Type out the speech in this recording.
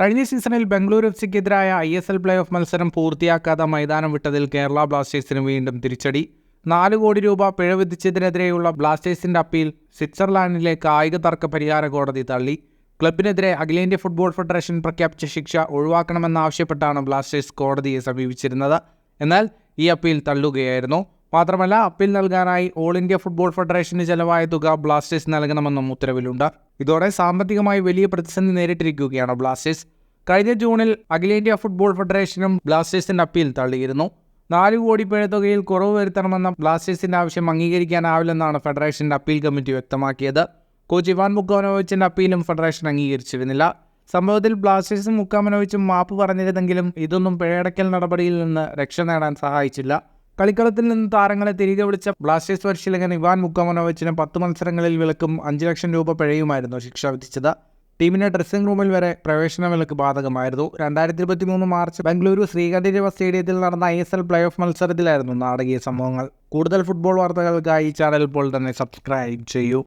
കഴിഞ്ഞ സീസണിൽ Bengaluru എഫ്സിക്കെതിരായ ISL play off മത്സരം പൂർത്തിയാക്കാതെ മൈതാനം വിട്ടതിൽ കേരള ബ്ലാസ്റ്റേഴ്സിന് വീണ്ടും തിരിച്ചടി. 4 കോടി രൂപ പിഴ വിധിച്ചതിനെതിരെയുള്ള ബ്ലാസ്റ്റേഴ്സിന്റെ അപ്പീൽ സ്വിറ്റ്സർലാൻഡിലെ കായിക തർക്ക പരിഹാര കോടതി തള്ളി. ക്ലബിനെതിരെ അഖിലേന്ത്യാ ഫുട്ബോൾ ഫെഡറേഷൻ പ്രഖ്യാപിച്ച ശിക്ഷ ഒഴിവാക്കണമെന്നാവശ്യപ്പെട്ടാണ് ബ്ലാസ്റ്റേഴ്സ് കോടതിയെ സമീപിച്ചിരുന്നത്. എന്നാൽ ഈ അപ്പീൽ തള്ളുകയായിരുന്നു. മാത്രമല്ല, അപ്പീൽ നൽകാനായി ഓൾ ഇന്ത്യ ഫുട്ബോൾ ഫെഡറേഷന് ചെലവായ തുക ബ്ലാസ്റ്റേഴ്സ് നൽകണമെന്നും ഉത്തരവിലുണ്ട്. ഇതോടെ സാമ്പത്തികമായി വലിയ പ്രതിസന്ധി നേരിട്ടിരിക്കുകയാണ് ബ്ലാസ്റ്റേഴ്സ്. കഴിഞ്ഞ ജൂണിൽ അഖിലേന്ത്യാ ഫുട്ബോൾ ഫെഡറേഷനും ബ്ലാസ്റ്റേഴ്സിന്റെ അപ്പീൽ തള്ളിയിരുന്നു. 4 കോടി പിഴത്തുകയിൽ കുറവ് വരുത്തണമെന്ന ബ്ലാസ്റ്റേഴ്സിന്റെ ആവശ്യം അംഗീകരിക്കാനാവില്ലെന്നാണ് ഫെഡറേഷന്റെ അപ്പീൽ കമ്മിറ്റി വ്യക്തമാക്കിയത്. കോച്ച് ഇവാൻ മുക്കാമനോവിച്ചിന്റെ അപ്പീലും ഫെഡറേഷൻ അംഗീകരിച്ചിരുന്നില്ല. സംഭവത്തിൽ ബ്ലാസ്റ്റേഴ്സും മുക്കാമനോവിച്ചും മാപ്പ് പറഞ്ഞിരുന്നെങ്കിലും ഇതൊന്നും പിഴയടക്കൽ നടപടിയിൽ നിന്ന് രക്ഷ നേടാൻ സഹായിച്ചില്ല. കളിക്കളത്തിൽ നിന്ന് താരങ്ങളെ തിരികെ വിളിച്ച ബ്ലാസ്റ്റേഴ്സ് പരിശീലകൻ ഇവാൻ മുക്കാമനോവിച്ചിന് 10 മത്സരങ്ങളിൽ വിലക്കും 5 ലക്ഷം രൂപ പിഴയുമായിരുന്നു ശിക്ഷ വിധിച്ചത്. ടീമിന്റെ ഡ്രസ്സിംഗ് റൂമിൽ വരെ പ്രവേശന വിലക്ക് ബാധകമായിരുന്നു. 2023 മാർച്ച് ബംഗളൂരു ശ്രീകണ്ഠേശ്വര സ്റ്റേഡിയത്തിൽ നടന്ന ISL പ്ലേ ഓഫ് മത്സരത്തിലായിരുന്നു നാടകീയ സംഭവങ്ങൾ. കൂടുതൽ ഫുട്ബോൾ വാർത്തകൾക്കായി ഈ ചാനൽ ഇപ്പോൾ തന്നെ സബ്സ്ക്രൈബ് ചെയ്യൂ.